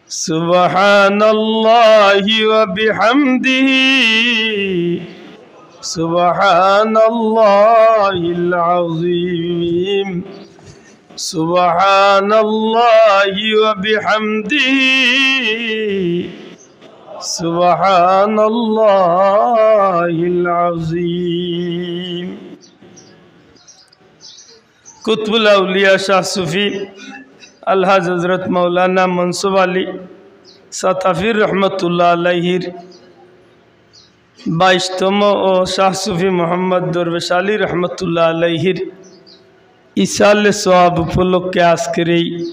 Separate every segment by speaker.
Speaker 1: Subhanallahi wa bihamdihi Subhanallahil azim Subhanallahi wa bihamdihi Subhanallahil azim Qutbul Awliya Shah Sufi Alhaj Hazrat Maulana Mansur Ali Satafir Rahmatullah Alayhir 22তম ও শাহ সুফি মোহাম্মদ দরবেশ আলী রহমতুল্লাহ আলাইহির ইসালে সওয়াব উপলক্ষে আজকের এই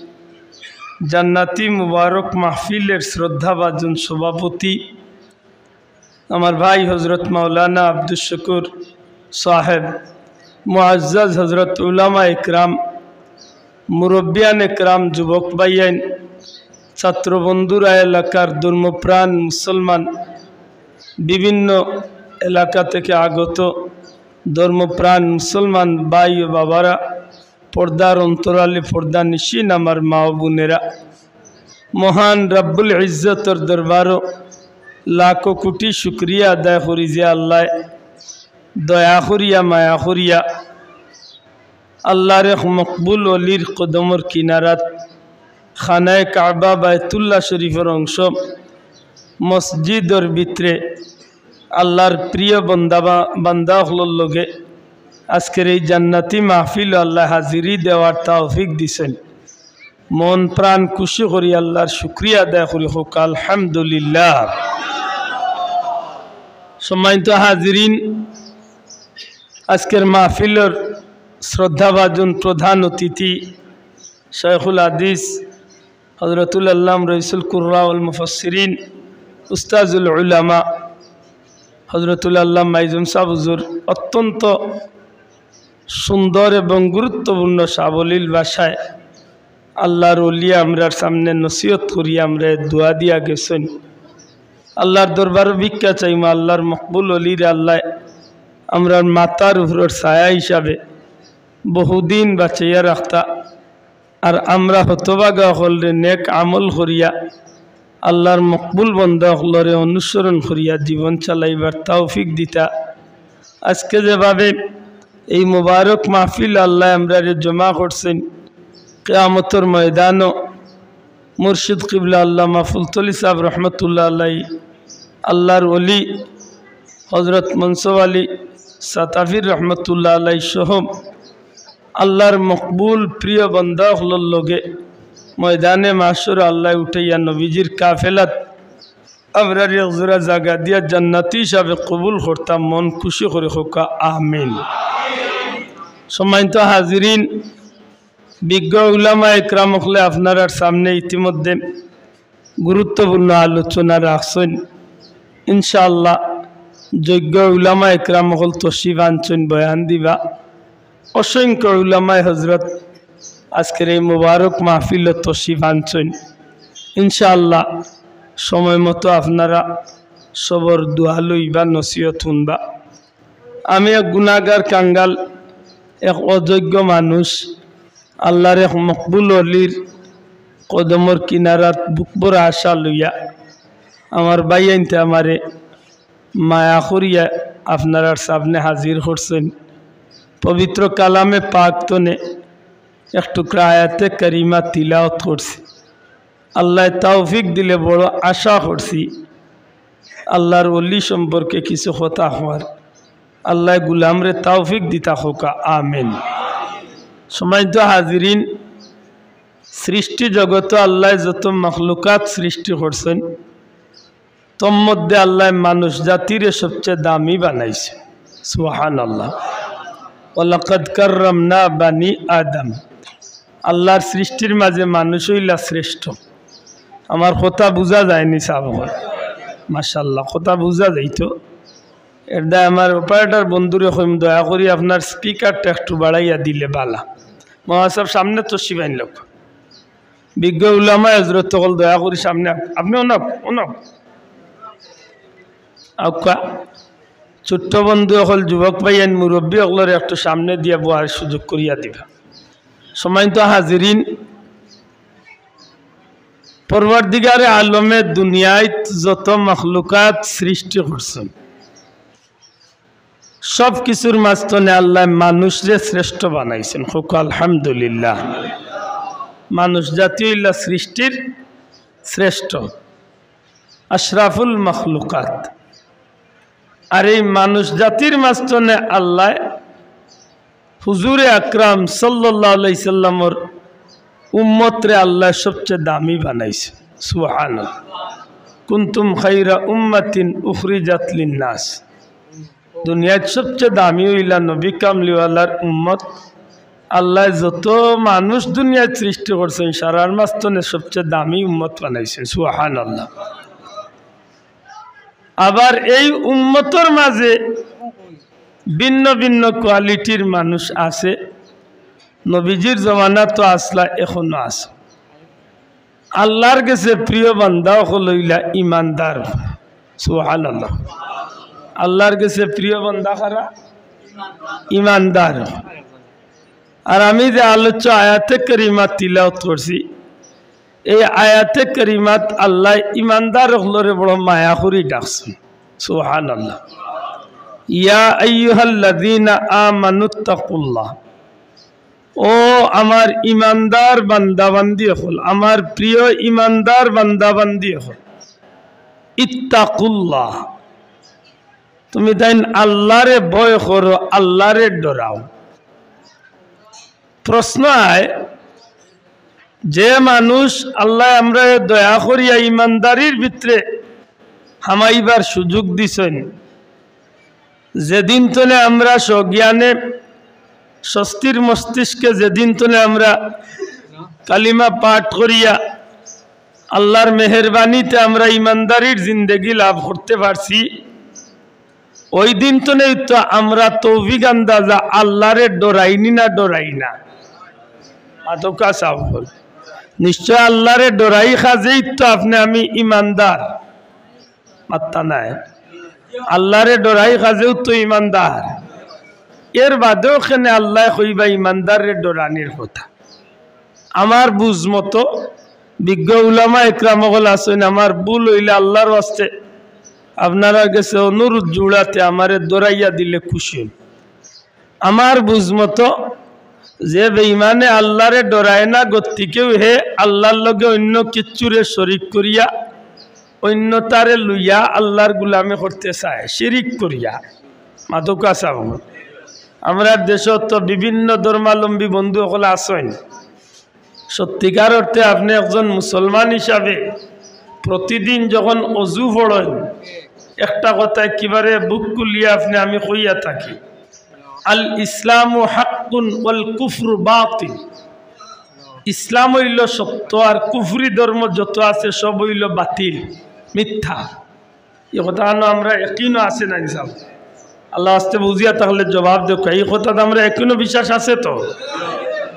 Speaker 1: জান্নাতি মুবারক মাহফিলের শ্রদ্ধাভাজন সভাপতি আমার ভাই হযরত মাওলানা আব্দুল শুকুর সাহেব মুআজ্জাজ হযরত উলামা ইকরাম মুরব্বিয়ান ইকরাম যুবক ভাইয়ান ছাত্র বন্ধুরা এলাকার ধর্মপ্রাণ মুসলমান বিভিন্ন এলাকা থেকে আগত ধর্মপ্রাণ মুসলমান ভাই ও বাবারা পর্দার অন্তরালে পর্দা নিশিন আমার মা ও বোনেরা মহান রব্বুল ইজ্জতের দরবারও লাখো কোটি শুকরিয়া আদায় করি যে আল্লাহ দয়া করিয়া মায়া করিয়া আল্লাহর মকবুল অলির কদমর কিনারাত খানায়ে কাবা বাইতুল্লাহ শরীফের অংশ মসজিদর ভিতরে আল্লাহর প্রিয় বান্দা হলোর লগে আজকের এই জান্নাতি মাহফিল আল্লাহ হাজিরি দেওয়ার তৌফিক দিছেন মন প্রাণ খুশি করি আল্লাহর শুকরিয়া আদায় করি হোক আলহামদুলিল্লাহ সম্মানিত হাজিরিন আজকের মাহফিলের শ্রদ্ধাভাজন প্রধান অতিথি শাইখুল হাদিস হযরতুল আল্লাম রাইসুল কুররা ওয়াল মুফাসসিরিন উস্তাজুল উলামা হযরতুল আল্লাম মাইজুম সাহেব হুজুর অত্যন্ত সুন্দর এবং গুরুত্বপূর্ণ সাবলীল ভাষায় আল্লাহর ওলিয়া আমরার সামনে নসিহত করি আমরা দোয়া দিয়া গেছেন আল্লাহর দরবার ভিক্ষা চাইমা আল্লাহর মকবুল অলির আল্লাহ আমরার মাতার উপরের ছায়া হিসাবে বহুদিন বাঁচাইয়া রাখতা আর আমরা হতভাগা হলরে নেক আমল করিয়া আল্লাহর মকবুল বান্দা হলরে অনুসরণ করিয়া জীবন চালাইবার তৌফিক দিতা আজকে যেভাবে এই মুবারক মাহফিল আল্লাহ আমরারে জমা করছেন কিয়ামতের ময়দানও মুর্শিদ কিবলা আল্লামা ফুলতলি সাহেব রহমতুল্লাহ আলাইহি আল্লাহর ওলি হযরত মনসুর আলী সাতাফির রহমতুল্লাহ আলাইহি সহ আল্লাহর মকবুল প্রিয় বান্দা হলোর লগে ময়দানে মাশর আল্লাহ উঠাইয়া নবীজির কাফেলাত আমরার একজোড়া জায়গা দিয়া জান্নাতি হিসাবে কবুল করতাম মন খুশি করে হোক আমিন সম্মানিত হাজিরিন বিজ্ঞ উলামা ইকরাম হলে আপনার সামনে ইতিমধ্যে গুরুত্বপূর্ণ আলোচনা রাখছেন ইনশাআল্লাহ যোগ্য উলামা ইকরাম হল তশরিফ আনছেন বয়ান দিবা অসংখ্য উলামায়ে হযরত আজকের এই মুবারক মাহফিল তশরিফ আনছেন ইনশাআল্লাহ সময় মতো আপনারা সবর দোয়া লইবা নসিহত শুনবা আমি এক গুনাহগার কাঙ্গাল এক অযোগ্য মানুষ আল্লাহর এক মকবুল অলির কদমর কিনারাত বুকবর আশা লইয়া আমার ভাই আনতে আমারে মায়া করিয়া আপনার সামনে হাজির করছেন পবিত্র কালামে পাক তনে এক টুকরা আয়াতে করিমা তিলাওয়াত করছি আল্লাহ তৌফিক দিলে বড় আশা করছি আল্লাহর ওলি সম্পর্কে কিছু কথা হওয়ার আল্লাহ গুলামরে তৌফিক দিতা হোকা আমিন সম্মানিত হাজিরিন সৃষ্টি জগত আল্লাহ যত মখলুকাত সৃষ্টি করছেন তোর মধ্যে আল্লাহ মানুষ জাতির সবচেয়ে দামি বানাইছে সুবহানাল্লাহ ওয়ালাকাদ কাররামনা বানি আদম আল্লাহর সৃষ্টির মাঝে মানুষ হইলা শ্রেষ্ঠ আমার কথা বোঝা যায়নি সাহেব মাশাআল্লাহ কথা বোঝা যাইতো এর দায় আমার অপারেটর বন্ধুরে কইম দয়া করি আপনার স্পিকারটা একটু বাড়াইয়া দিলে বালা মহাসাব সামনে তো শিবাইন লোক বিজ্ঞ উলামা হযরত তকল দয়া করি সামনে আপনি অনক আউকা ছোট্ট বন্ধু হল যুবক ভাইয়েন মুরব্বী হলরে একটু সামনে দিয়া বহার সুযোগ করিয়া দিবা সম্মানিত হাজিরিন পরওয়ারদিগারে আলমে দুনিয়ায় যত মখলুকাত সৃষ্টি করছেন সব কিছুর মাঝখানে আল্লাহ মানুষরে শ্রেষ্ঠ বানাইছেন। খুব আলহামদুলিল্লাহ। মানুষ জাতীয় সৃষ্টির শ্রেষ্ঠ, আশরাফুল মখলুকাত। আর এই মানুষ জাতির মাঝখানে আল্লাহ হুজুরে আকরাম সাল্লাল্লাহু আলাইহি সাল্লামর উম্মতরে আল্লাহ সবচেয়ে দামি বানাইছে। সুবহানাল্লাহ। কুনতুম খায়রা উম্মাতিন উখরিজাত লিন-নাস। দুনিয়ার সবচেয়ে দামি হইলা নবী কামলিওয়ালার উম্মত। আল্লাহ যত মানুষ দুনিয়ায় সৃষ্টি করছেন সারার মাঝখানে সবচেয়ে দামি উম্মত বানাইছেন। সুবহানাল্লাহ। আবার এই উম্মতর মাঝে ভিন্ন ভিন্ন কোয়ালিটির মানুষ আছে। নবীজির জমানা তো আসলা, এখনো আছে। আল্লাহর কাছে প্রিয় বান্দা হইলা ইমানদার। সুবহানাল্লাহ। আল্লাহর কাছে প্রিয় বান্দা কারা? ইমানদার। আর আমি যে আলোচ্য আয়াতে করিমাত তিলাওয়াত করছি, এই আয়াতে করিমাত আল্লাহ ইমানদার হলরে বড় মায়া করে ডাকছেন। সুবহানাল্লাহ। ইয়া আইয়ুহাল্লাযীনা আমানুত্তাকুল্লাহ। ও আমার ইমানদার বান্দাবান্দি হল, আমার প্রিয় ইমানদার বান্দাবান্দি হল, ইত্তাকুল্লাহ, তুমি তাই আল্লাহরে ভয় করো, আল্লাহরে ডরাও। প্রশ্ন আয়, যে মানুষ আল্লাহ আমরা দয়া করিয়া ইমানদারির ভিতরে হামাইবার সুযোগ দিছেন, যেদিন তলে আমরা সজ্ঞানে স্বস্তির মস্তিষ্কে যেদিন তলে আমরা কালিমা পাঠ করিয়া আল্লাহর মেহেরবানিতে আমরা ইমানদারির জিন্দেগি লাভ করতে পারছি, ওই দিন তো নেই তো আমরা তৌফিক আন্দাজা আল্লাহরে ডরাইনি না ডরাই না। আতকা সাহ বল, নিশ্চয় আল্লাহরে ডরাই খাজেই তো আপনি আমি ইমানদার। মাত্তা নাই, আল্লাহরে ডরাই খাজেও তো ইমানদার। এর বাদেও কেন আল্লাহ কইবা ইমানদারের ডরানির কথা। আমার বুঝ মতো বিজ্ঞ উলামা একরামগল আছেন, আমার ভুল হইলে আল্লাহর ওয়াস্তে আপনারা কাছে অনুরোধ জুড়াতে আমারে দৌড়াইয়া দিলে খুশি। আমার বুঝ মতো যে বেঈমানে আল্লাহরে ডরায় না, গতিকেও হে আল্লাহর লগে অন্য কিচ্ছুরে শরিক করিয়া অন্য তারে লইয়া আল্লাহর গুলামি করতে চায়, শিরিক করিয়া। মাদকা চাব, আমরা দেশত তো বিভিন্ন ধর্মাবলম্বী বন্ধু সকলে আছেন। সত্যিকার অর্থে আপনি একজন মুসলমান হিসাবে প্রতিদিন যখন অজু পড়েন, একটা কথা একেবারে বুক কুলিয়া আপনি আমি কইয়া থাকি, আল ইসলামু হাক্কুন ওয়াল কুফরু বাতিল। ইসলাম হইল সত্য, আর কুফরি ধর্ম যত আছে সব হইল বাতিল, মিথ্যা। এই কথা আমরা একিনও আছে না হিসাব। আল্লাহ আস্তে বুঝিয়া তাহলে জবাব দেখ, এই কথা আমরা একিনও বিশ্বাস আছে তো।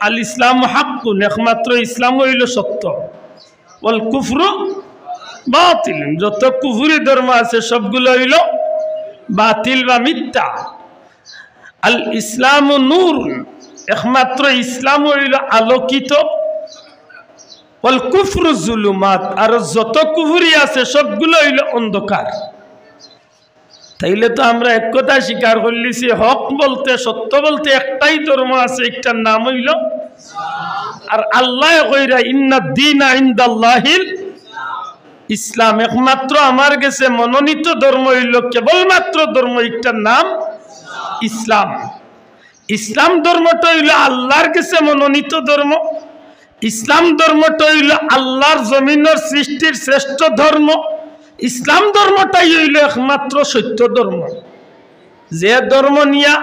Speaker 1: আল ইসলাম হাক্কুন, একমাত্র ইসলাম হইল সত্য, ওয়াল কুফরু বাতিল, যত কুফরি ধর্ম আছে সবগুলো হইল বাতিল বা মিথ্যা। আল ইসলাম নূর, একমাত্র ইসলাম হইল আলোকিত, ওয়াল কুফরু জুলুমাত, আর যত কুফরি আছে সবগুলো হইল অন্ধকার। তাইলে তো আমরা এক কথা স্বীকার করলিছি, হক বলতে সত্য বলতে একটাই ধর্ম আছে, একটার নাম হইল। আর আল্লাহ কইরা ইন্নাদ দীনা ইনদাল্লাহিল ইসলাম, একমাত্র আমার কাছে মনোনীত ধর্ম হইল কেবলমাত্র ধর্ম, একটার নাম ইসলাম। ইসলাম ধর্মটা হইল আল্লাহর কাছে মনোনীত ধর্ম। ইসলাম ধর্মটা হইল আল্লাহর জমিনের সৃষ্টির শ্রেষ্ঠ ধর্ম। ইসলাম ধর্মটাই হইল একমাত্র সত্য ধর্ম। যে ধর্ম নিয়া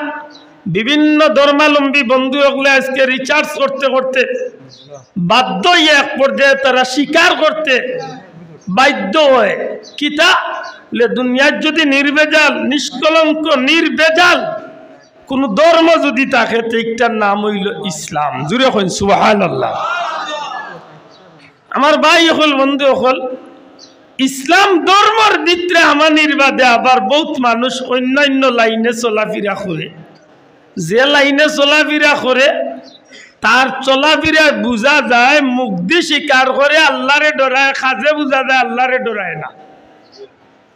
Speaker 1: বিভিন্ন ধর্মাবলম্বী বন্ধু হলে আজকে রিসার্চ করতে করতে বাধ্য হয়ে এক পর্যায়ে তারা স্বীকার করতে বাধ্য হয়, কিতা দুনিয়ার যদি নির্ভেজাল নিষ্কলঙ্ক নির্ভেজাল কোন ধর্ম যদি থাকে, একটার নাম হইল ইসলাম। জুড়ে হইন সুবহানাল্লাহ। আমার ভাই হল বন্ধু হল, ইসলাম ধর্মের ভিতরে আমার নির্বাদে আবার বহুত মানুষ অন্যান্য লাইনে চলাফেরা করে। যে লাইনে চলাফেরা করে তার চলাফেরায় বোঝা যায় মুগ্ধি স্বীকার করে আল্লাহরে ডরায়, খাজে বোঝা যায় আল্লাহরে ডরায় না।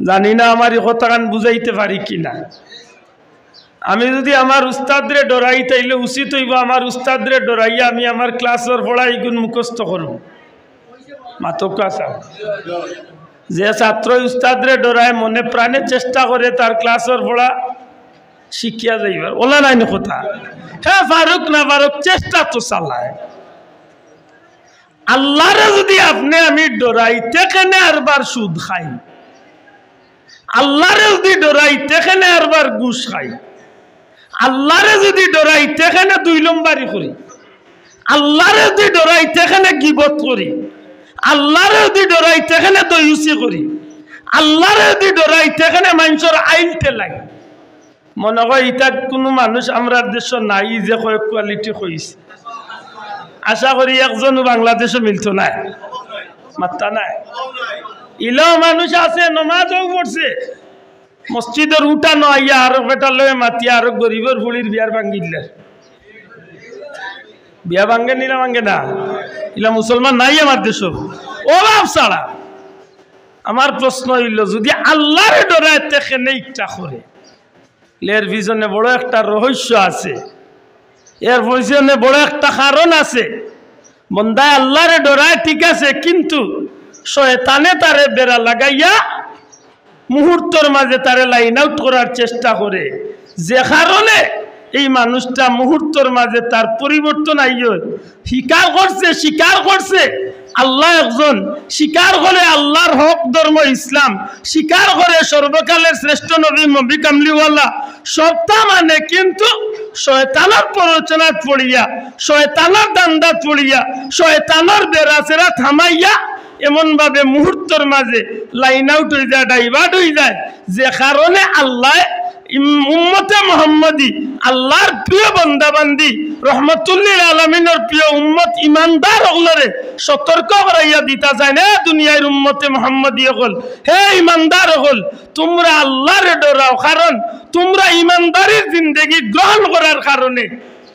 Speaker 1: জানি না আমার এই কথাখান বুঝাইতে পারি কিনা। আমি যদি আমার উস্তাদরে ডরাই তাইলে উচিত হইব আমার উস্তাদরে ডরাইয়া আমি আমার ক্লাসের পড়া এইগুণ মুখস্থ করব। মাতকা সাহ যে ছাত্র উস্তাদরে ডরায় মনে প্রাণে চেষ্টা করে তার ক্লাসের পড়া শিখিয়া যাইবার ওলা নাই কথা। হ্যাঁ ফারুক না ফারুক চেষ্টা তো চালায়। আল্লাহরে যদি আপনি আমি ডরাইতে কেনে আরবার সুদ খাই, আল্লাহরে যদি ডরাইতে কেনে আরবার ঘুষ খাই, আল্লাহরে যদি ডরাইতে কেনে 2 নম্বরই করি, আল্লাহরে যদি ডরাইতে কেনে গিবত করি, আল্লাহরে যদি ডরাইতে কেনে দয়ুসি করি, আল্লাহরে যদি ডরাইতে কেনে মানুষের আইল ঠেলাই। মনে হয় ইটা কোনো মানুষ আমরা দেশ নাই যে কয়েক কোয়ালিটি হয়েছে। আশা করি একজনও বাংলাদেশে মিলত নাই, মাত্রা নাই। ইলাও মানুষ আছে নমাজও পড়ছে, মসজিদের উঠানো আইয়া আরো বেটা লয়ে মাতিয়া আরো গরিবের ফুলির বিয়ার ভাঙ্গি দিলে। বিয়া ভাঙ্গে নিলা ভাঙ্গে না, ইলা মুসলমান নাই আমার দেশ অভাব ছাড়া। আমার প্রশ্ন হইল যদি আল্লাহরে ডরায় তেখেনে ইচ্ছা করে, এর পিছনে বড় একটা রহস্য আছে, এর পিছনে বড় একটা কারণ আছে। বন্দায় আল্লাহরে ডরায় ঠিক আছে, কিন্তু শয়তানে তারে বেড়া লাগাইয়া মুহূর্তের মাঝে তারে লাইন আউট করার চেষ্টা করে, যে কারণে এই মানুষটা মুহূর্তের মাঝে তার পরিবর্তন আইয় স্বীকার করছে আল্লাহ একজন, স্বীকার করে আল্লাহর হক ধর্ম ইসলাম, স্বীকার করে সর্বকালের শ্রেষ্ঠ নবী কামলিওয়ালা সত্তা মানে, কিন্তু শয়তানের প্ররোচনাত পড়িয়া, শয়তানের দান্দাত পড়িয়া, শয়তানের বেড়াচেরা থামাইয়া এমন ভাবে মুহূর্তের মাঝে লাইন আউট হয়ে যায়, ডাইভার্ট হয়ে যায়, যে কারণে আল্লাহ উম্মতে মুহাম্মদী আল্লাহর প্রিয় বান্দাবান্দি রহমতুল্লিল আলামিনের প্রিয় উম্মত ইমানদার হলরে সতর্ক করাইয়া দিতা যায় না। দুনিয়ার উম্মতে মুহাম্মদী হল, হে ইমানদার হল, তোমরা আল্লাহরে ডরাও, কারণ তোমরা ইমানদারির জিন্দেগি গ্রহণ করার কারণে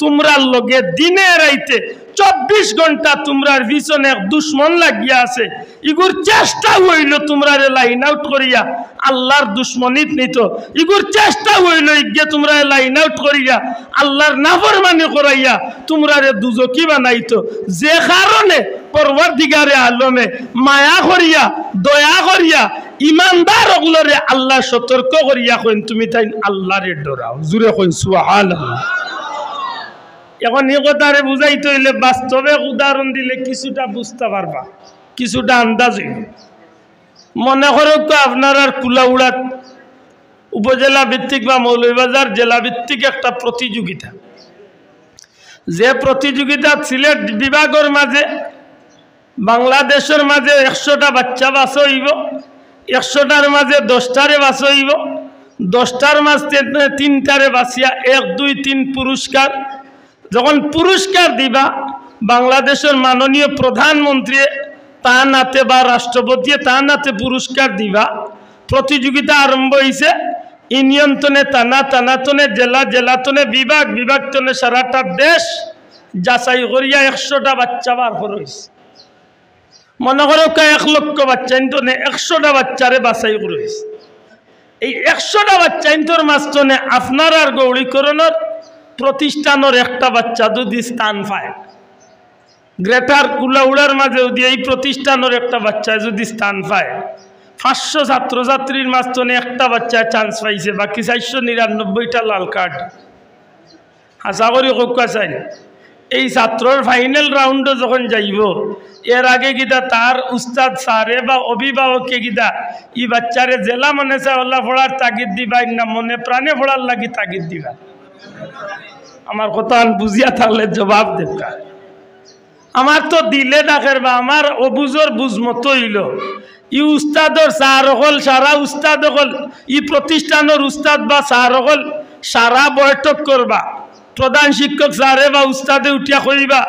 Speaker 1: তোমরা লগে দিনে রাইতে 24 ঘন্টা তোমরার পিছনে দুশ্মন লাগিয়া আছে। ইগুর চেষ্টা হইল তোমরা লাইন আউট করিয়া আল্লাহর দুশ্মনিত নিত, ইগুর চেষ্টা হইল ইগে তোমরা লাইন আউট করিয়া আল্লাহর নাফরমানি করাইয়া তোমরা দুজকি বানাইতো। যে কারণে পরওয়ারদিগারে আলমে মায়া করিয়া দয়া করিয়া ইমানদার ওগুলোরে আল্লাহ সতর্ক করিয়া কইন তুমি তাই আল্লাহরে ডরাও। জুড়ে কইন সুবহানাল্লাহ। এখন এই কথারে বুঝাইতে হইলে বাস্তবে উদাহরণ দিলে কিছুটা বুঝতে পারবা, কিছুটা আন্দাজ হইল। মনে করো তো আপনার আর কুলাউড়াত উপজেলা ভিত্তিক বা মৌলভীবাজার জেলা ভিত্তিক একটা প্রতিযোগিতা, যে প্রতিযোগিতা সিলেট বিভাগের মাঝে বাংলাদেশের মাঝে 100টা বাচ্চা বাছ হইব, 100টার মাঝে 10টারে বাছ হইব, 10টার মাঝে 3টারে বাছিয়া 1, 2, 3 পুরস্কার। যখন পুরস্কার দিবা বাংলাদেশের মাননীয় প্রধানমন্ত্রী তা নাতে বা রাষ্ট্রপতি তা নাতে পুরস্কার দিবা। প্রতিযোগিতা আরম্ভ হয়েছে ইউনিয়ন তনে থানা, থানা তনে জেলা, জেলা তনে বিভাগ, বিভাগ তনে সারাটা দেশ যাচাই করিয়া 100টা বাচ্চা বার করেছে। মনে করো 1 লক্ষ বাচ্চা ইন্তনে 100টা বাচ্চারে বাছাই করেছে। এই 100টা বাচ্চা ইন্তর মাঝখানে আপনার আর গৌরীকরণের প্রতিষ্ঠানের একটা বাচ্চা যদি স্থান পায়, গ্রেটার কুলাউড়ার মাঝে যদি এই প্রতিষ্ঠানের একটা বাচ্চা যদি স্থান পায়, 500 ছাত্রছাত্রীর মাঝখানে একটা বাচ্চা চান্স পাইছে, বাকি 499টা লাল কার্ড। আশা করি কোকা চাই এই ছাত্রর ফাইনাল রাউন্ডে যখন যাইব, এর আগে গিতা তার উস্তাদ স্যারে বা অভিভাবককে গিতা ই বাচ্চারে জেলা মনে চায় ওল্লা পড়ার তাগিদ দিবা, না মনে প্রাণে পড়ার লাগি তাগিদ দিবা। আমার কথা বুঝিয়া থাকলে জবাব দেবা। আমার তো দিলে ডাকের বা আমার অবুজর বুঝ মতো হইল ই উস্তাদর স্যার হল, সারা উস্তাদ হল, ই প্রতিষ্ঠানের উস্তাদ বা স্যার হল সারা বৈঠক করবা, প্রধান শিক্ষক স্যারে বা উস্তাদে উঠিয়া করিবা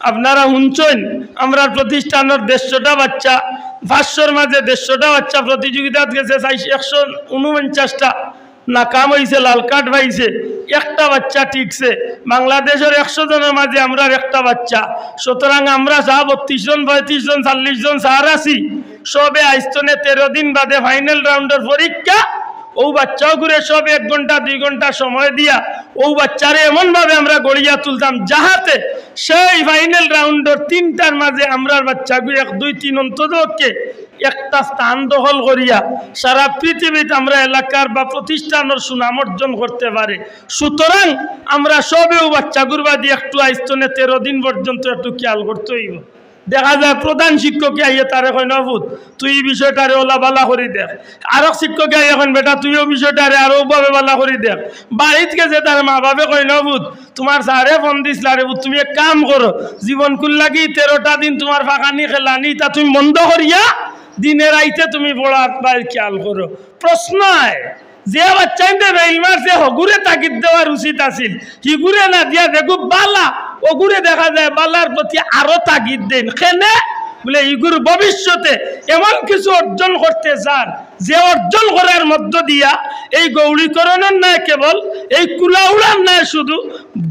Speaker 1: আপনারা শুনছেন আমরা প্রতিষ্ঠানের 150টা বাচ্চা 500-র মাঝে 150টা বাচ্চা প্রতিযোগিতা গেছে, 149টা নাকাম হয়েছে, লাল কার্ড পাইছে, একটা বাচ্চা ঠিকছে, বাংলাদেশের 100 জনের মাঝে আমরা একটা বাচ্চা, সুতরাং আমরা যা 32 জন 35 জন 40 জন স্যার আছি সবে আইস্তনে 13 দিন বাদে ফাইনাল রাউন্ডের পরীক্ষা। ও বাচ্চাও ঘুরে সব 1 ঘন্টা 2 ঘন্টা সময় দিয়া ও বাচ্চারে এমনভাবে আমরা গড়িয়া তুলতাম যাহাতে সেই ফাইনাল রাউন্ডের 3টার মাঝে আমরা বাচ্চাগুলো 1 2 3 অন্ততকে একটা স্থান দখল করিয়া সারা পৃথিবীতে আমরা এলাকার বা প্রতিষ্ঠানের সুনাম অর্জন করতে পারে। সুতরাং আমরা সবেও বাচ্চাগুলো বাদে একটু আইস্তনে 13 দিন পর্যন্ত একটু খেয়াল করতে হইব। দেখা যায় প্রধান শিক্ষক আইয়ে তারে কয় নবুত তুই এই বিষয়টারে ওলা বালা করে দেখ, আরো শিক্ষক আইয়ে এখন বেটা তুইও বিষয়টারে আরো ভাবে বালা করে দেখ। বাড়িত গেছে তার মা বাপে কয় নবুত তোমার স্যারে ফোন দিছিল রে বুত, তুমি এক কাম করো জীবন কুল লাগি 13টা দিন তোমার ফাঁকানি খেলানি তা তুমি বন্ধ করিয়া দিনের আইতে তুমি পড়ার খেয়াল করো। প্রশ্ন হয় যে বাচ্চাইতে বেইল মারছে হগুরে তাগিদ দেওয়ার উচিত আছিল, হিগুরে না দিয়া দেখো বালা ওগুরে দেখা যায় বালার প্রতি আরো তাগিদ দেন কেনে বলে ইগুর ভবিষ্যতে এমন কিছু অর্জন করতে চান যে অর্জন করার মধ্য দিয়া এই গৌরীকরণের নয় কেবল এই কুলাউড়ার নয় শুধু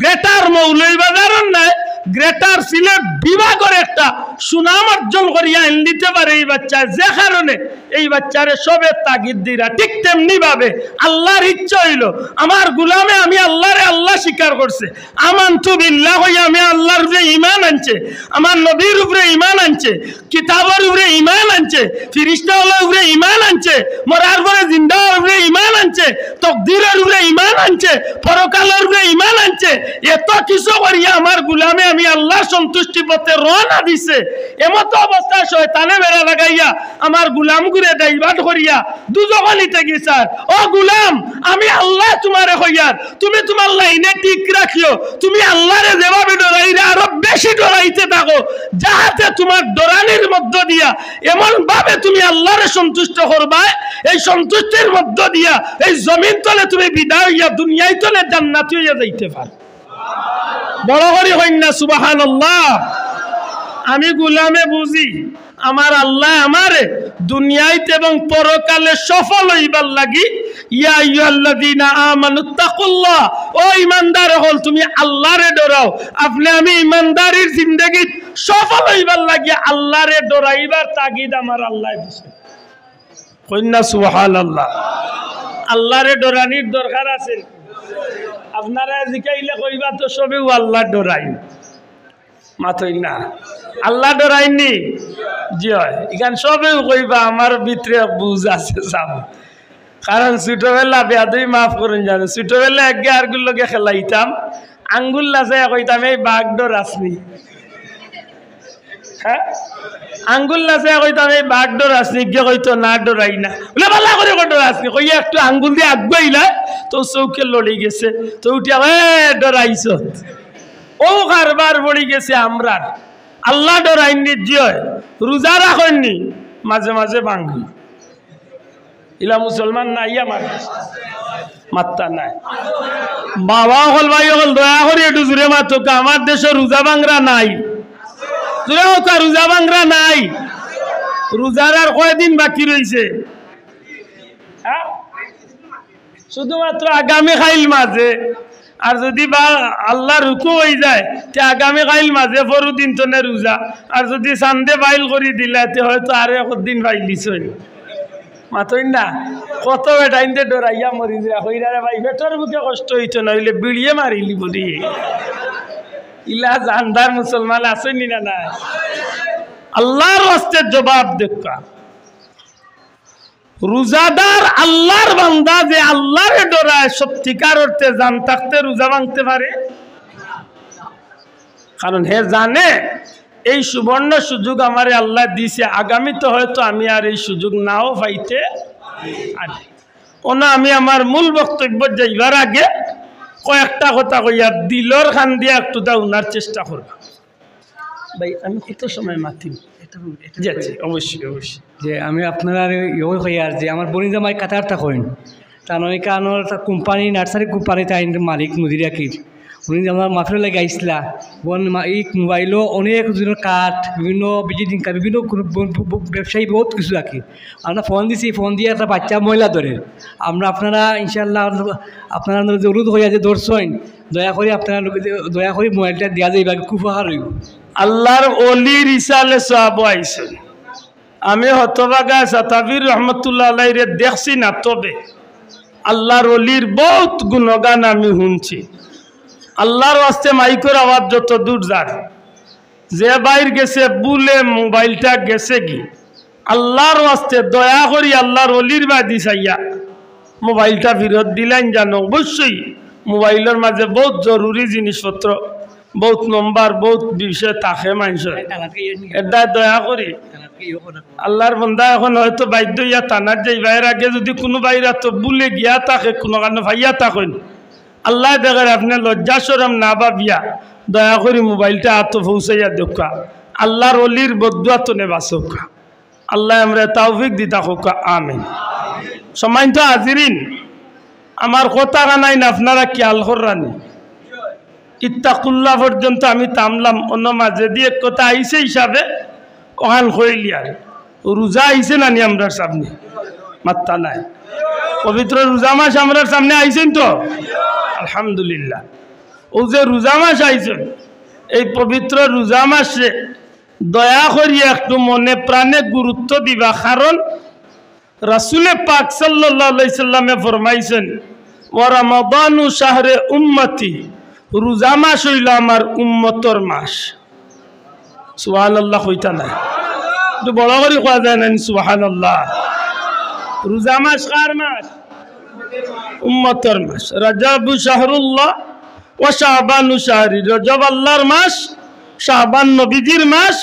Speaker 1: গ্রেটার মৌলভীবাজারের নয় গ্রেটার সিলেট বিভাগের একটা সুনাম অর্জন করিয়া এনে দিতে পারে এই বাচ্চা, যে কারণে এই বাচ্চারে সবে তাগিদ দিরা। ঠিক তেমনি ভাবে আল্লাহর ইচ্ছা হইল আমার গুলামে আমি আল্লাহরে আল্লাহ স্বীকার করছে, আমানতু বিল্লাহ হইয়া আমি আল্লাহর উপরে ঈমান আনছে, আমার নবীর উপরে ঈমান আনছে, কিতাবের উপরে ঈমান আনছে, ফেরেশতার উপরে ঈমান আনছে, মরার পরে জিন্দার উপরে ঈমান আনছে, তাকদীরের উপরে ঈমান আনছে, পরকালের উপরে ঈমান আনছে। এত কিছু করিয়া আমার গুলামে আমি আল্লাহর সন্তুষ্টি পথে রওনা দিছে। এমত অবস্থায় শয়তানে বেড়া লাগাইয়া আমার গুলাম গুরে ডাইভার্ট করিয়া দুজকে নিতে গেছার। ও গুলাম আমি আল্লাহ তোমারে কইয়ার তুমি তোমার লাইনে ঠিক রাখিও, তুমি আল্লাহরে যেভাবে ডরাইরা আরো বেশি ডরাইতে থাকো যাহাতে তোমার ডরানির মধ্য দিয়া এমন ভাবে তুমি আল্লাহরে সন্তুষ্ট করবা এই সন্তুষ্টির মধ্য দিয়া এই জমিন তলে তুমি বিদায় হইয়া দুনিয়ায় তলে জান্নাতি হইয়া যাইতে পারো। বড় করে হইন না সুবহানাল্লাহ। আমি গুলামে বুঝি আমার আল্লাহ আমারে দুনিয়াইতে এবং পরকালে সফল হইবার লাগি ইয়া আইয়ুহাল্লাযীনা আমানুত্তাকুল্লাহ, ও ঈমানদার হল তুমি আল্লাহরে ডরাও। আপনি আমি ঈমানদারির জিন্দেগি সফল হইবার লাগি আল্লাহরে ডরাইবার তাগিদ আমার আল্লাহ দিয়েছে। কইন না সুবহানাল্লাহ। আল্লাহরে ডরানির দরকার আছে। আপনারা জিকাইলে কইবা তো সবেও আল্লাহ ডরাই মাথই না, আল্লাহ ডরাইনি জি হয় এখান সবেও কইবা আমার ভিতরে বুঝ আছে সব। কারণ ছোটবেলা বেয়াদুই মাফ করুন জানো, ছোটবেলা একে আরগুলোর লগে খেলাইতাম, আঙ্গুল লাচে কইতাম এই বাঘ ডর আসনি, হ্যাঁ আঙ্গুল লাচে কইতাম এই বাঘ ডর আসনি, গিয়ে কইতো না ডরাই না বলে পাল্লা করে ডর আসনি, কইয়া একটু আঙ্গুল দিয়ে আগুয়াইলা তো চৌকে লড়ে গেছে তো উঠিয়া ডরাইছ ও কারবার পড়ে গেছে। আমরা আল্লাহ ডরাইনি জিয় রোজা রাখেননি মাঝে মাঝে ভাঙ্গি ইলা মুসলমান নাই আমার মাত্তা নাই। বাবা হল ভাই হল দয়া করে একটু জুড়ে মাত্র আমার দেশে রোজা ভাঙ্গরা নাই, জুড়ে হোকা রোজা ভাঙ্গরা নাই। রোজার আর কয়দিন বাকি রয়েছে? শুধুমাত্র আগামী খাইল মাঝে, আর যদি বা আল্লাহ রুকু হয়ে যায় তে আগামী কাইল মাঝে পরু দিন তো না রোজা, আর যদি সান্দে বাইল করে দিলা তে হয়তো আরো একদিন বাইলিস মাতই না। কত বেটাইতে ডরাইয়া মরি যা হইরা ভাই পেটের বুকে কষ্ট হইতো না হইলে বিড়িয়ে মারিলি বলি ইলা জানদার মুসলমান আসেনি না না। আল্লাহর ওয়াস্তে জবাব দেখা রোজাদার আল্লাহর বান্দা যে আল্লাহরে ডরায় সত্যিকার অর্থে জান থাকতে রোজা ভাঙতে পারে, কারণ হে জানে এই সুবর্ণ সুযোগ আমারে আল্লাহ দিছে, আগামী তো হয়তো আমি আর এই সুযোগ নাও পাইতে পারি। ওনা আমি আমার মূল বক্তব্য যাইবার আগে কয়েকটা কথা কইয়া দিলর খান দিয়া একটু দা উনার চেষ্টা করবা। ভাই আমি কত সময় মাতিম? অবশ্যই অবশ্যই
Speaker 2: যে আমি আপনার ইয়ে হই আর যে আমার বনি জামাই কাতারটা করেন তা নয় কারণ কোম্পানি নার্সারি কোম্পানিতে আইন মালিক মুদিরা কি উনি যে আমার মাফির লাগে আইসলা এই মোবাইলও অনেক জনের কাঠ বিভিন্ন ভিজিটিং কার্ড বিভিন্ন ব্যবসায়ী বহুত কিছু রাখি আমরা ফোন দিছি ফোন দিয়ে একটা বাচ্চা মহিলা ধরে আমরা আপনারা ইনশাল্লাহ আপনারা অনুরোধ হয়ে যে ধরছেন দয়া করে মোবাইলটা দেওয়া যায় এবার খুব উপকার হইব।
Speaker 1: আল্লাহর অলির ইসালে সাহাব আইসেন আমি হতবাগা সাতাবির রহমতুল্লাহ আলাইরে দেখছি না, তবে আল্লাহর অলির বহুত গুণগান আমি শুনছি। আল্লাহর ওয়াস্তে মাইকের আওয়াজ যত দূর যার যে বাইর গেছে বুলে মোবাইলটা গেছে কি আল্লাহর ওয়াস্তে দয়া করি আল্লাহর অলির বাদি চাইয়া মোবাইলটা ফেরত দিলেন জানো। অবশ্যই মোবাইলের মাঝে বহুত জরুরি জিনিসপত্র বহুত নম্বর বহুত বিষয় থাকে মানুষের, এটা দয়া করি আল্লাহর বন্ধা এখন হয়তো বাধ্য ইয়া টানার যাই বাইরের আগে যদি কোনো বাইরা তো বুলে গিয়া থাকে কোনো কারণে ভাইয়া থাকেন আল্লাহ দেখেন আপনি লজ্জা শরম না ভাবিয়া দয়া করি মোবাইলটা হাত পৌঁছাইয়া দেখা আল্লাহর অলির বদুয়া তো নে বাসকা আল্লাহ আমরা তৌফিক দিতা হোক আমিন। সম্মানিত হাজিরিন, আমার কথা নাই না আপনারা খেয়াল করানি ইত্তাকুল্লাহ পর্যন্ত আমি থামলাম, অন্য মাঝে দিয়ে কথা আইসে হিসাবে ওখান হইলি আর রোজা আইসে নানি আমরার সামনে মাত্তা নাই পবিত্র রোজা মাস আমরার সামনে আইসেন তো আলহামদুলিল্লাহ। ও যে রোজা মাস আইসেন এই পবিত্র রোজা মাসে দয়া করিয়া একটু মনে প্রাণে গুরুত্ব দিবা, কারণ রাসূলে পাক সাল্লাল্লাহু আলাইহি সাল্লামে ফরমাইছেন ওয়া রমাদানু শাহরে উম্মতি, রোজা মাস হইল আমার উম্মতর মাস। সুবহানাল্লাহ কইতা না তো বড় করে কোয়া যায় না সুবহানাল্লাহ। রোজা মাস কার মাস? উম্মতর মাস। রজবু শাহরুল্লাহ ওয়া শাবানু শাহরি, রজব আল্লাহর মাস, শাবান নবীজির মাস,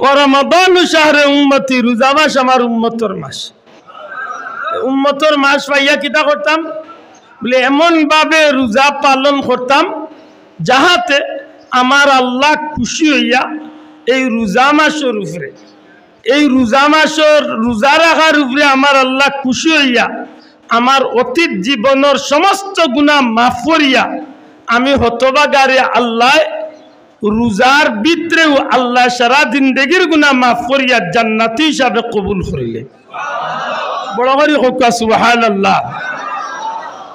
Speaker 1: ওয়া রমাদানু শাহরে উম্মতি, রোজা মাস আমার উম্মতর মাস। উম্মতর মাস পাইয়া কিতা করতাম বলে এমন ভাবে রোজা পালন করতাম যাহাতে আমার আল্লাহ খুশি হইয়া এই রোজা মাসের উপরে, এই রোজা মাসের রোজা রাখার উপরে আমার আল্লাহ খুশি হইয়া আমার অতীত জীবনের সমস্ত গুনাহ মাফ করিয়া আমি হতবাগারে আল্লাহ রোজার ভিতরেও আল্লাহ সারা জিন্দেগির গুনাহ মাফ করিয়া জান্নাতি হিসাবে কবুল করিলে। বড় করে হোক সুবহানাল্লাহ।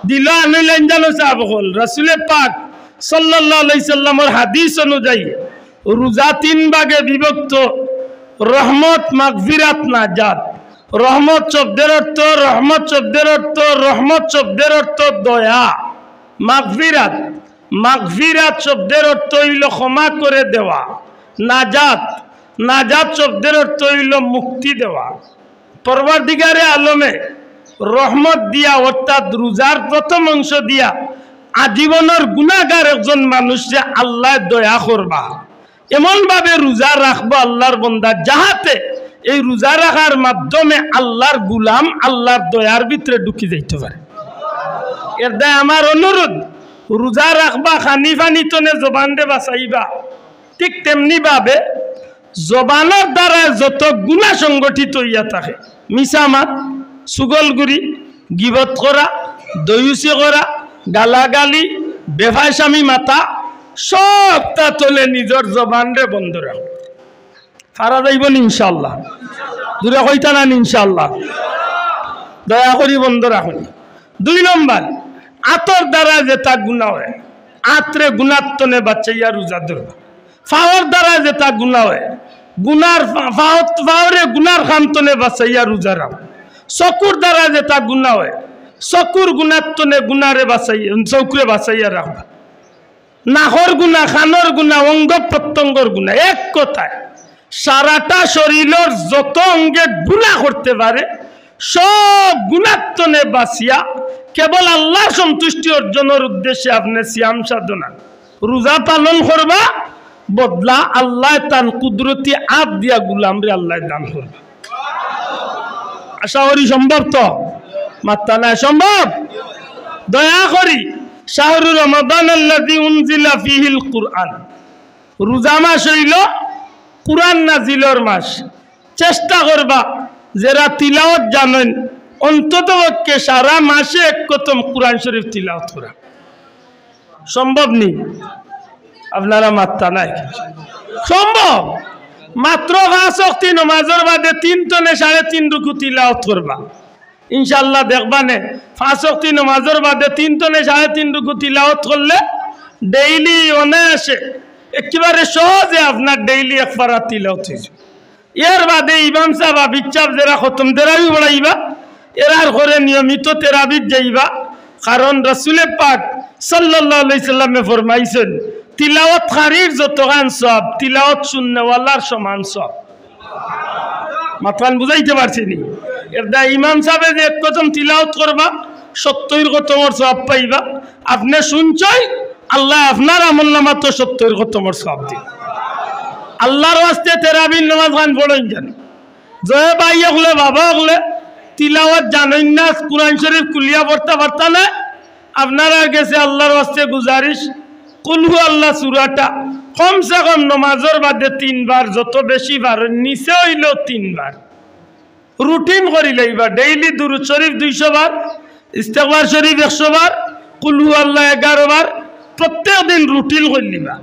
Speaker 1: দিল আনিলেন জানো সাহেব হল রাসূলে পাক সাল্লাল্লাহু আলাইহি সাল্লামের হাদিস অনুযায়ী রোজা তিন ভাগে বিভক্ত, রহমত, মাগফিরাত, নাজাত। রহমত শব্দের অর্থ রহমত শব্দের অর্থ রহমত শব্দের অর্থ দয়া। মাগফিরাত, মাগফিরাত শব্দের অর্থ হইল ক্ষমা করে দেওয়া। নাজাত, নাজাত শব্দের অর্থ হইল মুক্তি দেওয়া। পরওয়ারদিগারে আলমে রহমত দিয়া অর্থাৎ রোজার প্রথম অংশ দিয়া আজীবনের গুনাহগার একজন মানুষকে আল্লাহ দয়া করবা, এমন ভাবে রোজা রাখবো আল্লাহর বান্দা যাহাতে এই রোজা রাখার মাধ্যমে আল্লাহর গুলাম আল্লাহর দয়ার ভিতরে ঢুকি যাইতে পারে। এর দায় আমার অনুরোধ, রোজা রাখবা খানি ফানি তনে জবান দে বাঁচাইবা, ঠিক তেমনি ভাবে জবানের দ্বারা যত গুনাহ সংগঠিত হইয়া থাকে, মিছামাত, সুগলগুড়ি, গিবত করা, দয়ুসি করা, গালাগালি, বেফায়সামি মাতা, সবটা তোলে নিজের জবান রে বন্ধ রাখো। ফারা যাইব ইনশাআল্লাহ, দূরে কইতা না ইনশাআল্লাহ, দয়া করি বন্ধ রাখুন। 2 নম্বর, আতর দ্বারা যেটা গুনাহ হয়, আত্রে গুণাত্তনে বাচ্চাইয়া রোজা ধরবা। ফাওয়ার দ্বারা যেটা গুনাহ হয়, গুনার ফাওয়ারে গুনার খামতনে বাচ্চাইয়া রোজা রাখ। চকুর দ্বারা যেটা গুনাহ হয়, চকুর গুণাত্তনে গুনারে বাঁচাইয়া চকুরে বাঁচাইয়া রাখবা। নাকর গুণা, খানোর গুণা, অঙ্গ প্রত্যঙ্গর গুণা, এক কথায় সারাটা শরীরের যত অঙ্গে গুনাহ করতে পারে সব গুণাত্তনে বাঁচিয়া কেবল আল্লাহ সন্তুষ্টি অর্জনের উদ্দেশ্যে আপনি সিয়াম সাধনা রোজা পালন করবা, বদলা আল্লাহ তান কুদরতি আপ দিয়া গুলাম রে আল্লাহ দান করবা। আশা করি সম্ভব তো? মাত্তা না সম্ভব? দয়া করি শাহরু রমাদান আল্লাযী উনজিলা ফীহিল কুরআন, রোজা মাস হইল কুরআন নাজিলের মাস। চেষ্টা করবা যারা তিলাওয়াত জানেন অন্ততপক্ষে সারা মাসে এক কতম কুরআন শরীফ তিলাওয়াত করা। সম্ভব নেই আপনারা মাত্রা নাই সম্ভব মাত্র 5 ওয়াক্ত নামাজের বাদে 3 টনে 3.5 রুকু তিলাওয়াত করবা ইনশাআল্লাহ দেখবানে 5 ওয়াক্ত নামাজের বাদে 3 টনে 3.5 রুকু তিলাওয়াত করলে ডেইলি অনায়াসে একেবারে সহজে আপনার ডেইলি এক পারা তিলাওয়াত হয়ে যাবে এর বাদে ইমাম সাহেব বিচ্ছাপ যারা খতম তেরাবি পড়াইবা এরার করে নিয়মিত তেরাবিত যাইবা কারণ রাসূল পাক সাল্লাল্লাহু আলাইহি সাল্লামে ফরমাইছেন তিলাওয়াত কারীর যতগান সওয়াব তিলাওয়াত শুননেওয়ালার সমান সওয়াব মাত্রান বুঝাইতে পারছিনি এর দা ইমাম সাহেব যে এক কদম তিলাওয়াত করবা 70 কদমের সওয়াব পাইবা আপনি শুনছই আল্লাহ আপনার আমলনামা তো 70 কদমের সওয়াব দিবে আল্লাহর ওয়াস্তে তেরাবির নামাজ গান পড়েন জান জয় ভাই হলে বাবা হলে তিলাওয়াত জানেন না কুরআন শরীফ কুলিয়া পড়তে পারতা না আপনারা গেছে আল্লাহর ওয়াস্তে গুজারিশ কুল হু আল্লাহ সূরাটা কমসে কম নামাজের বাদে 3 বার যত বেশি বার নিচে হইল 3 বার রুটিন করি লইবা ডেইলি দুরূদ শরীফ 200 বার ইস্তিগফার শরীফ 100 বার কুল হু আল্লাহ 11 বার প্রত্যেক দিন রুটিন করিবা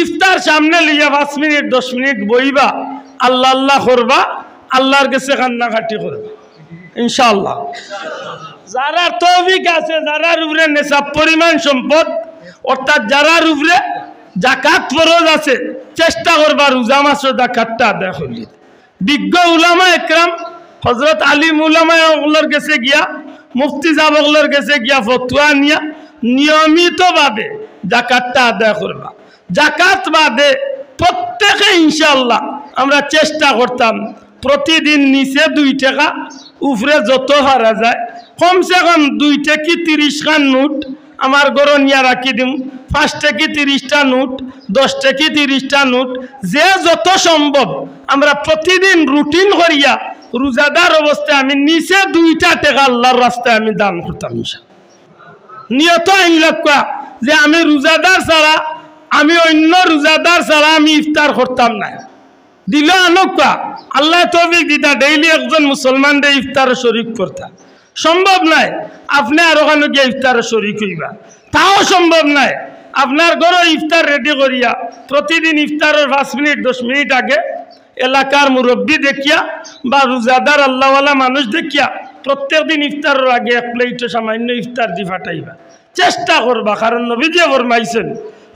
Speaker 1: ইফতার সামনে লিয়া 5 মিনিট 10 মিনিট বইবা আল্লাহ আল্লাহ করবা আল্লাহর কাছে কান্নাকাটি করবা ইনশাআল্লাহ যারা তৌফিক আছে যারার উপরে নেশাব পরিমাণ সম্পদ অর্থাৎ যারার উপরে যাকাত ফরজ আছে চেষ্টা করবা রোজা মাসের যাকাতটা আদায় করলি বিজ্ঞ উলামা একরাম হযরত আলিম উলামা ওগুলোর কাছে গিয়া মুফতি সাহেব ওগুলোর কাছে গিয়া ফতোয়া নিয়া নিয়মিতভাবে যাকাতটা আদায় করবা যাকাত বাদে প্রত্যেকে ইনশাআল্লাহ আমরা চেষ্টা করতাম প্রতিদিন নিচে 2 টাকা উপরে যত হারা যায় কমসে কম 2 টাকা 30 খান নোট আমার ঘরে নিয়ে রাখি দিম 5 টাকা 30টা নোট 10 টাকা 30টা নোট যে যত সম্ভব আমরা প্রতিদিন রুটিন করিয়া রোজাদার অবস্থায় আমি নিচে 2 টাকা আল্লাহর রাস্তায় আমি দান করতাম ইনশাআল্লাহ নিয়ত আইনলাকা যে আমি রোজাদার ছাড়া আমি অন্য রোজাদার ছাড়া আমি ইফতার করতাম না দিল আনকা আল্লাহ তৌফিক দিতা ডেইলি একজন মুসলমান দে ইফতারে শরীক করতা সম্ভব নাই আপনি আর ওখানে গিয়ে ইফতারে শরীক হইবা তাও সম্ভব নাই আপনার ঘরে ইফতার রেডি করিয়া প্রতিদিন ইফতারের 5 মিনিট 10 মিনিট আগে এলাকার মুরব্বী দেখিয়া বা রোজাদার আল্লাহওয়ালা মানুষ দেখিয়া প্রত্যেক দিন ইফতারের আগে 1 প্লেট সামান্য ইফতার দি ফাটাইবা চেষ্টা করবা কারণ নবীজি ফরমাইছেন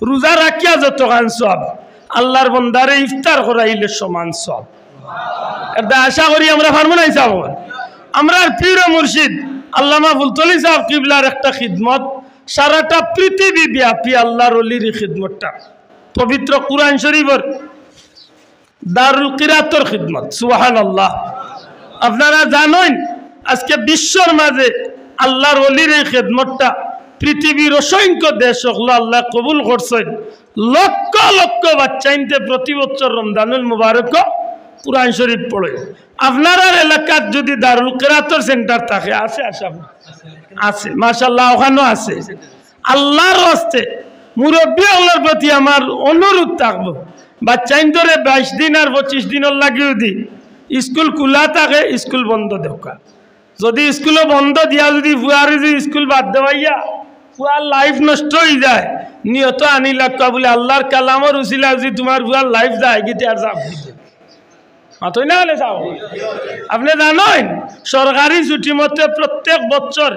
Speaker 1: রোজা রাখিয়া যত গান সওয়াব আল্লাহর বান্দারে ইফতার করাইলে সমান সওয়াব এটা আশা করি আমরা পারবো না হিসাব আমরা পীর মুর্শিদ আল্লামা ফুলতলি সাহেব কিবলার একটা খিদমত সারাটা পৃথিবী ব্যাপী আল্লাহর ওলির খিদমতটা পবিত্র কুরআন শরীফের দারুল কিরাতের খিদমত সুবহানাল্লাহ আপনারা জানেন আজকে বিশ্বর মাঝে আল্লাহর ওলির এই খিদমতটা পৃথিবীর অসংখ্য দেশ হলো আল্লাহ কবুল করছেন লক্ষ লক্ষ বাচ্চা ইনতে প্রতি বছর রমজানুল মুবারক কুরআন শরীফ পড়ে আপনার এলাকার যদি দারুল কিরাতের সেন্টার থাকে আছে আছে মাশাআল্লাহ ওখানেও আছে আল্লাহর রাস্তে মুরব্বী আল্লাহর প্রতি আমার অনুরোধ থাকবো বাচ্চা ইনতরে 22 দিন আর 25 দিনের লাগিয়ে দি স্কুল খোলা থাকে স্কুল বন্ধ দেখা যদি স্কুল বন্ধ দিয়া যদি ফুয়ারে যদি স্কুল বাদ দেওয়াইয়া ফুয়ার লাইফ নষ্ট হয়ে যায় নিয়ত আনি লাগা বলে আল্লাহর কালামর উসিলা যদি তোমার ফুয়ার লাইফ যায় গীতে আর যাব মাতই না হলে যাও আপনি জানেন সরকারি ছুটি মতে প্রত্যেক বছর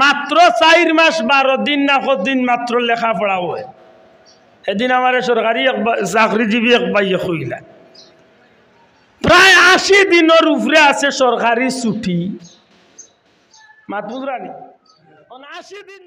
Speaker 1: মাত্র 4 মাস 12 দিন না কত দিন মাত্র লেখাপড়া হয় সেদিন আমার সরকারি চাকরিজীবী এক বাইয়ে কইলা প্রায় 80 দিনের উপরে আছে সরকারি ছুটি মাত বুঝরানি 80 দিন